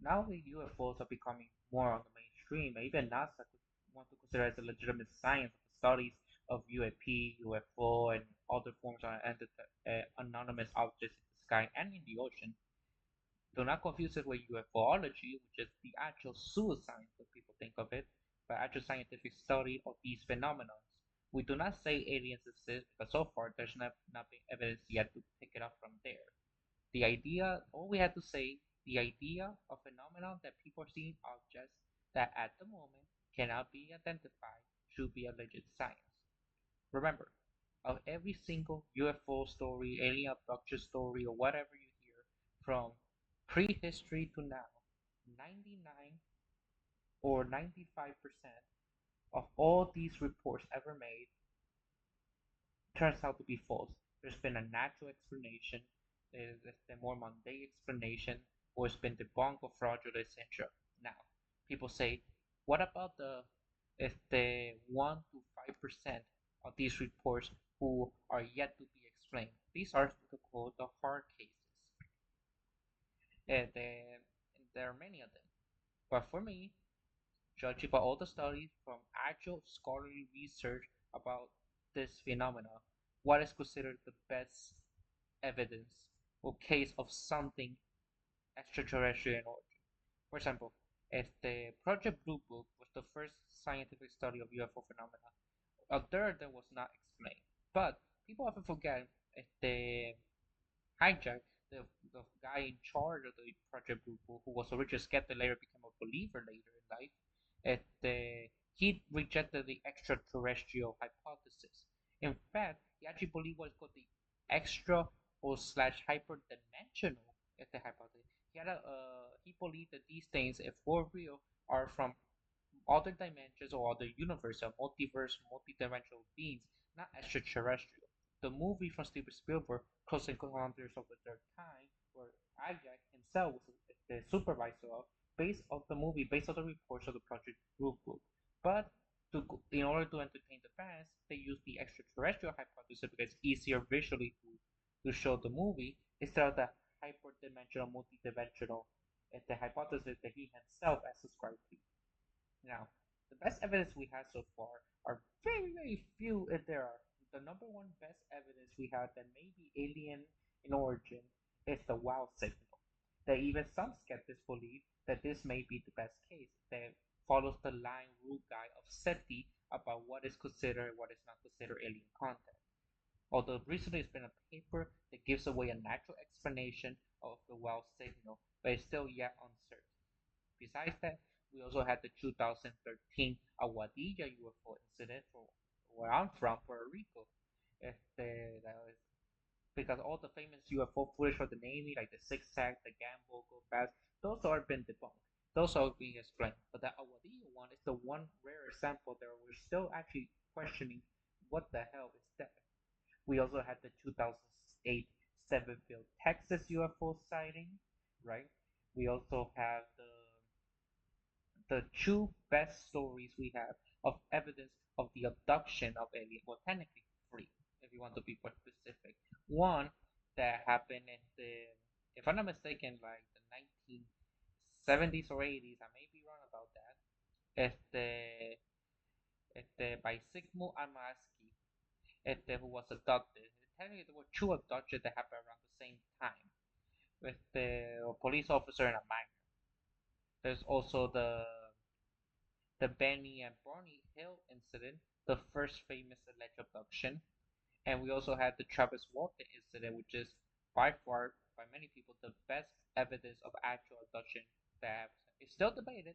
Now the UFOs are becoming more on the mainstream, and even NASA could want to consider as a legitimate science of the studies of UAP, UFO, and other forms of anonymous objects in the sky and in the ocean. Do not confuse it with UFOlogy, which is the actual pseudoscience that people think of it, but actual scientific study of these phenomena. We do not say aliens exist because so far there's not been evidence yet to pick it up from there. The idea, all we have to say, the idea of phenomena that people are seeing objects that at the moment cannot be identified should be a legit science. Remember, of every single UFO story, alien abduction story, or whatever you hear from prehistory to now, 99 or 95% of all these reports ever made turns out to be false. There's been a natural explanation, there's a more mundane explanation, or it's been debunked or fraudulent, etc. Now, people say, what about the if the 1 to 5% of these reports who are yet to be explained? These are called the hard cases. And there are many of them. But for me, judging by all the studies from actual scholarly research about this phenomena, what is considered the best evidence or case of something extraterrestrial in origin? For example, if the Project Blue Book was the first scientific study of UFO phenomena, a third of them was not explained. But people often forget if the hijack, the guy in charge of the Project Blue Book, who was originally skeptic, later became a believer later in life, he rejected the extraterrestrial hypothesis. In fact, he actually believed what is called the extra or slash hyperdimensional the hypothesis. He believed that these things, if for real, are from other dimensions or other universe, or multiverse, multidimensional beings, not extraterrestrial. The movie from Steven Spielberg, Close Encounters of the Third Kind, where Ajak himself was the supervisor of, based on the reports of the Project Blue Book. But in order to entertain the fans, they used the extraterrestrial hypothesis because it's easier visually to show the movie instead of the hyperdimensional, multidimensional, the hypothesis that he himself has subscribed to. Now, the best evidence we have so far are very, very few if there are. The number one best evidence we have that may be alien in origin is the wow signal. That even some skeptics believe that this may be the best case that follows the line rule guide of SETI about what is considered and what is not considered alien content. Although recently there's been a paper that gives away a natural explanation of the wow signal, but it's still yet uncertain. Besides that, we also had the 2013 Aguadilla UFO incident for where I'm from, Puerto Rico. That was because all the famous UFO footage for the Navy, like the zigzag, the gamble, go fast, those are been debunked. Those are being explained. But the Aguadilla one is the one rare example that we're still actually questioning what the hell is that. We also had the 2008 Sevenville, Texas UFO sighting, right? We also have the two best stories we have of evidence of the abduction of alien, well, technically three, if you want to be more specific. One that happened in if I'm not mistaken, like the 1970s or 80s, I may be wrong about that. By Sigmund Armaski, who was abducted. Technically, there were two abductions that happened around the same time, with the police officer and a minor. There's also the Benny and Barney Hill incident, the first famous alleged abduction, and we also had the Travis Walton incident, which is by far, by many people, the best evidence of actual abduction that is still debated,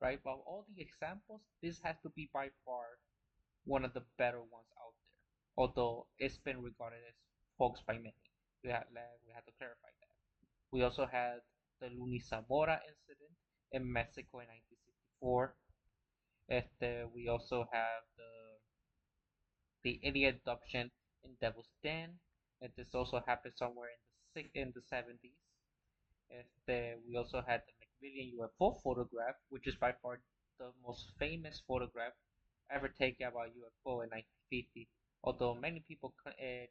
right? But of all the examples, this has to be by far one of the better ones out there. Although it's been regarded as hoax by many, we had to clarify that. We also had the Luni Zamora incident in Mexico in 1964. We also have the idiot adoption in Devil's Den. This also happened somewhere in the 70s. We also had the McMillian UFO photograph, which is by far the most famous photograph ever taken about UFO in 1950. Although many people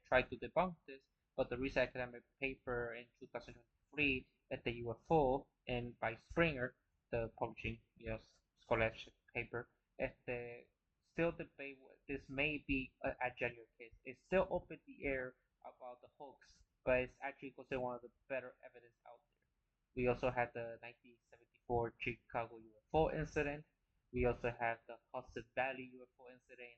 tried to debunk this, but the recent academic paper in 2023 read at the UFO and by Springer, the publishing scholarship paper, at the still debate this may be a genuine case. It's still up in the air about the hoax, but it's actually considered one of the better evidence out there. We also had the 1974 Chicago UFO incident. We also had the Hudson Valley UFO incident in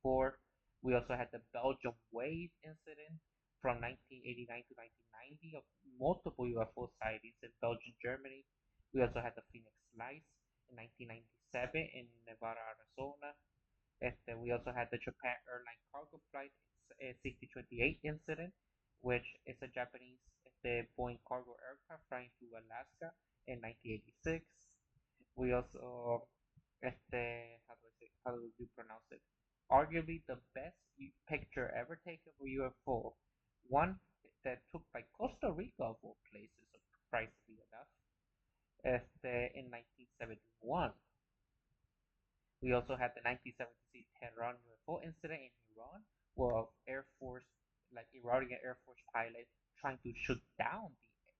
1984. We also had the Belgium wave incident from 1989 to 1990 of multiple UFO sightings in Belgium, Germany. We also had the Phoenix Lights in 1997 in Nevada, Arizona. We also had the Japan Airline cargo flight 6028 incident, which is a Japanese Boeing cargo aircraft flying to Alaska in 1986. We also, how do you pronounce it? Arguably the best picture ever taken of a UFO. One that took by Costa Rica of all places, surprisingly enough, in 1971. We also had the 1976 Tehran UFO incident in Iran, where Air Force, like Iranian Air Force pilot, trying to shoot down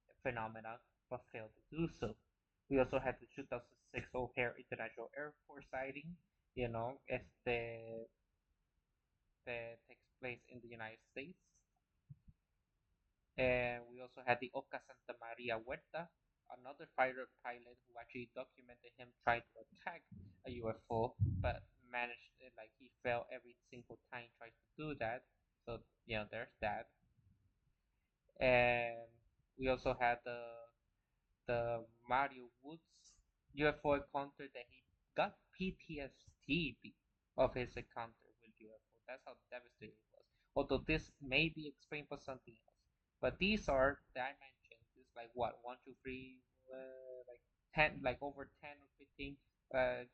the phenomena but failed to do so. We also had the 2006 O'Hare International Airport sighting, that takes place in the United States. And we also had the Oca Santa Maria Huerta, another fighter pilot who actually documented him trying to attack a UFO, but managed, like, he fell every single time he tried to do that. So, there's that. And we also had the Mario Woods UFO encounter that he got PTSD of his encounter with UFO. That's how devastating it was. Although this may be explained for something else. But these are that I mentioned. This like what 1, 2, 3, like 10, like over 10 or 15.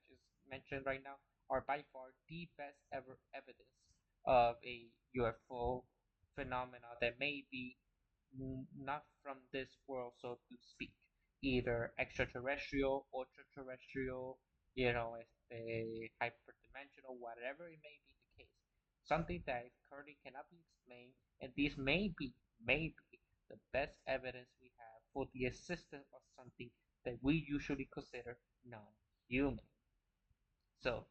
Just mentioned right now are by far the best ever evidence of a UFO phenomena that may be not from this world, so to speak, either extraterrestrial, ultra-terrestrial, a hyperdimensional, whatever it may be the case. Something that currently cannot be explained, and this may be the best evidence we have for the existence of something that we usually consider non-human. So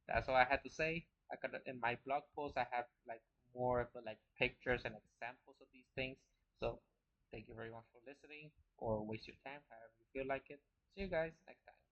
that's all I had to say. I got in my blog post. I have like more of like pictures and examples of these things. So thank you very much for listening, or waste your time however you feel like it. See you guys next time.